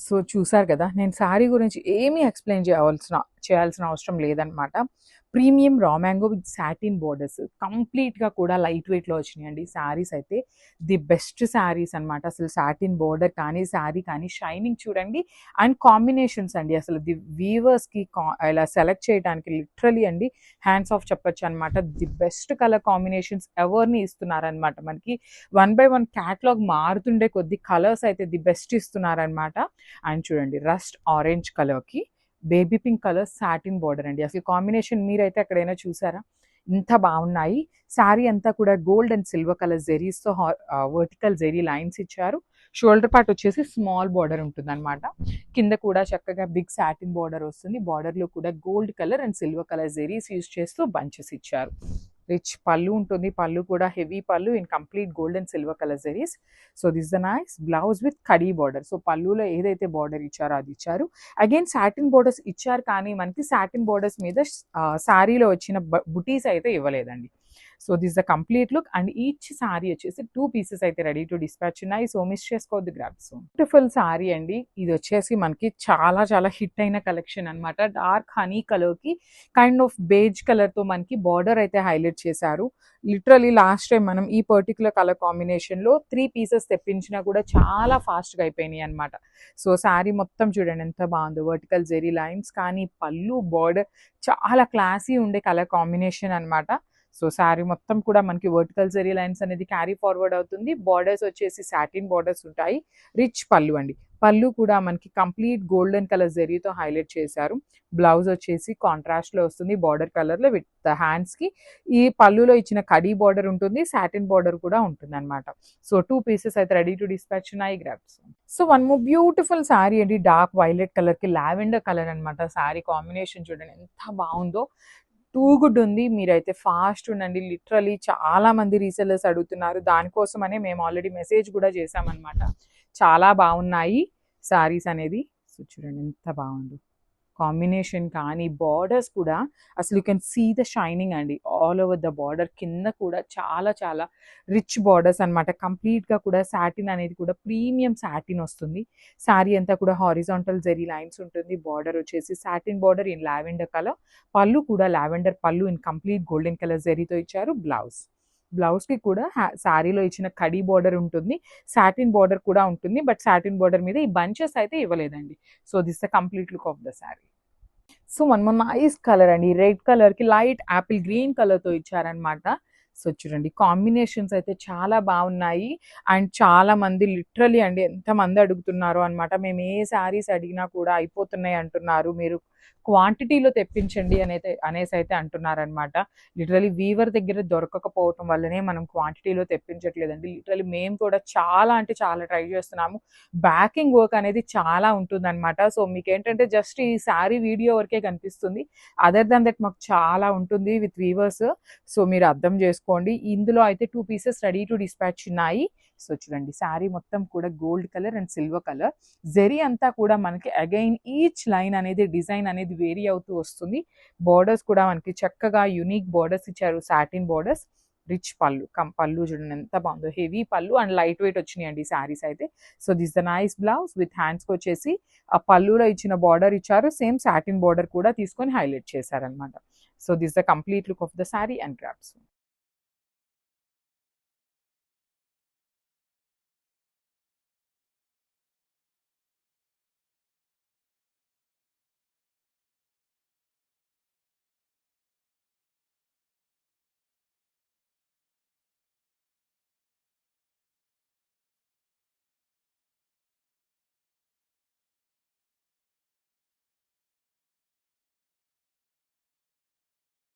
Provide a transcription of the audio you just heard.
So చూసారు కదా, నేను శారీ గురించి ఏమీ ఎక్స్ప్లెయిన్ చేయాల్సిన అవసరం లేదనమాట. Premium raw mango with satin borders కంప్లీట్గా కూడా లైట్ వెయిట్లో వచ్చినాయండి శారీస్ అయితే. ది బెస్ట్ శారీస్ అనమాట. అసలు సాటిన్ బోర్డర్ కానీ శారీ కానీ షైనింగ్ చూడండి. అండ్ కాంబినేషన్స్ అండి, అసలు ది వీవర్స్కి ఇలా సెలెక్ట్ చేయడానికి లిటరలీ అండి హ్యాండ్స్ ఆఫ్ చెప్పొచ్చు అనమాట. ది బెస్ట్ కలర్ కాంబినేషన్స్ ఎవరిని ఇస్తున్నారనమాట. మనకి 1 by 1 క్యాటలాగ్ మారుతుండే కొద్ది కలర్స్ అయితే ది బెస్ట్ ఇస్తున్నారనమాట. అండ్ చూడండి, రస్ట్ ఆరెంజ్ కలర్కి baby pink colour satin border అండి. అసలు కాంబినేషన్ మీరైతే ఎక్కడైనా చూసారా? ఇంత బాగున్నాయి. శారీ అంతా కూడా గోల్డ్ అండ్ సిల్వర్ కలర్ జెరీస్తో వర్టికల్ జెరీ లైన్స్ ఇచ్చారు. షోల్డర్ పార్ట్ వచ్చేసి స్మాల్ బార్డర్ ఉంటుంది అనమాట. కింద కూడా చక్కగా బిగ్ సాటిన్ బార్డర్ వస్తుంది. బార్డర్లో కూడా gold colour and silver colour zaris use చేస్తూ బంచెస్ ఇచ్చారు. రిచ్ పళ్ళు ఉంటుంది. పళ్ళు కూడా హెవీ పళ్ళు in complete gold and silver colour zaris. So this the nice blouse with khadi border. So పళ్ళులో ఏదైతే బార్డర్ ఇచ్చారో అది ఇచ్చారు. అగైన్ సాటిన్ బార్డర్స్ ఇచ్చారు, కానీ మనకి సాటిన్ బార్డర్స్ మీద శారీలో వచ్చిన బుటీస్ అయితే ఇవ్వలేదండి. So this the complete look. And each sari వచ్చేసి 2 pieces అయితే రెడీ టు డిస్పాచ్ ఉన్నాయి. సో మిస్ చేసుకోవద్దు, గ్రాబ్. సో బ్యూటిఫుల్ శారీ అండి. ఇది వచ్చేసి మనకి చాలా చాలా హిట్ అయిన కలెక్షన్ అనమాట. డార్క్ హనీ కలర్కి కైండ్ ఆఫ్ బేజ్ కలర్తో మనకి బార్డర్ అయితే హైలైట్ చేశారు. లిటరలీ లాస్ట్ టైం మనం ఈ పర్టికులర్ కలర్ కాంబినేషన్లో 3 pieces తెప్పించినా కూడా చాలా ఫాస్ట్గా అయిపోయినాయి అనమాట. సో శారీ మొత్తం చూడండి ఎంత బాగుందో. వర్టికల్ జెరీ లైన్స్ కానీ పళ్ళు బార్డర్ చాలా క్లాసీ ఉండే కలర్ కాంబినేషన్ అనమాట. సో శారీ మొత్తం కూడా మనకి వర్టికల్ జెరీ లైన్స్ అనేది క్యారీ ఫార్వర్డ్ అవుతుంది. బార్డర్స్ వచ్చేసి సాటిన్ బార్డర్స్ ఉంటాయి. రిచ్ పళ్ళు అండి. పళ్ళు కూడా మనకి కంప్లీట్ గోల్డెన్ కలర్ జెరీతో హైలైట్ చేశారు. బ్లౌజ్ వచ్చేసి కాంట్రాస్ట్లో వస్తుంది బార్డర్ కలర్లో విత్ ద హ్యాండ్స్కి. ఈ పళ్ళులో ఇచ్చిన కడీ బార్డర్ ఉంటుంది, సాటిన్ బార్డర్ కూడా ఉంటుంది అనమాట. సో 2 pieces అయితే రెడీ టు డిస్పాచ్ ఉన్నాయి, grabs. So one more beautiful sari అండి. డార్క్ వైలెట్ కలర్కి లావెండర్ కలర్ అనమాట. శారీ కాంబినేషన్ చూడండి ఎంత బాగుందో. టూ గుడ్ ఉంది. మీరైతే ఫాస్ట్ ఉండండి. లిటరలీ చాలా మంది రీసెల్లర్స్ అడుగుతున్నారు. దానికోసమనే మేము ఆల్రెడీ మెసేజ్ కూడా చేసామన్నమాట. చాలా బాగున్నాయి శారీస్ అనేది. సో చూడండి ఎంత బాగుందో కాంబినేషన్ కానీ బార్డర్స్ కూడా అసలు you can see the shining అండి ఆల్ ఓవర్ ద బార్డర్. కింద కూడా చాలా చాలా రిచ్ బార్డర్స్ అనమాట. కంప్లీట్గా కూడా సాటిన్ అనేది కూడా ప్రీమియం సాటిన్ వస్తుంది. శారీ అంతా కూడా హారిజాంటల్ జెరీ లైన్స్ ఉంటుంది. బార్డర్ వచ్చేసి satin border in lavender colour. పళ్ళు కూడా లావెండర్ పళ్ళు ఇన్ కంప్లీట్ గోల్డెన్ కలర్ జెరీతో ఇచ్చారు. బ్లౌజ్కి కూడా శారీలో ఇచ్చిన కడీ బార్డర్ ఉంటుంది, సాటిన్ బార్డర్ కూడా ఉంటుంది. బట్ సాటిన్ బార్డర్ మీద ఈ బంచెస్ అయితే ఇవ్వలేదండి. So this the complete look of the sari. So one nice colour అండి. రెడ్ కలర్కి లైట్ యాపిల్ గ్రీన్ కలర్తో ఇచ్చారనమాట. సో చూడండి కాంబినేషన్స్ అయితే చాలా బాగున్నాయి. అండ్ చాలా మంది లిటరలీ అండి ఎంతమంది అడుగుతున్నారు అనమాట. మేము ఏ శారీస్ అడిగినా కూడా అయిపోతున్నాయి అంటున్నారు. మీరు క్వాంటిటీలో తెప్పించండి అనేసి అయితే అంటున్నారనమాట. లిటరలీ వీవర్ దగ్గర దొరకకపోవటం వల్లనే మనం క్వాంటిటీలో తెప్పించట్లేదండి. లిటరలీ మేము కూడా చాలా అంటే చాలా ట్రై చేస్తున్నాము. బ్యాకింగ్ వర్క్ అనేది చాలా ఉంటుందన్నమాట. సో మీకు ఏంటంటే జస్ట్ ఈ శారీ వీడియో వరకే కనిపిస్తుంది. అదర్ దాన్ దట్ మాకు చాలా ఉంటుంది విత్ వీవర్స్. సో మీరు అర్థం చేసుకోండి. ఇందులో అయితే 2 pieces రెడీ టు డిస్పాచ్ ఉన్నాయి. సో చూడండి శారీ మొత్తం కూడా gold colour and silver colour. Zari అంతా కూడా మనకి అగైన్ ఈచ్ లైన్ అనేది డిజైన్ అనేది వేరీ అవుతూ వస్తుంది. బార్డర్స్ కూడా మనకి చక్కగా యూనిక్ బార్డర్స్ ఇచ్చారు, సాటిన్ బార్డర్స్. రిచ్ పళ్ళు చూడండి ఎంత బాగుందో. హెవీ పళ్ళు అండ్ లైట్ వెయిట్ వచ్చినాయండి శారీస్ అయితే. So this the nice blouse with హ్యాండ్స్కి వచ్చేసి ఆ పళ్ళులో ఇచ్చిన బార్డర్ ఇచ్చారు. సేమ్ సాటిన్ బార్డర్ కూడా తీసుకొని హైలైట్ చేశారనమాట. So this the complete look of the sari and crafts.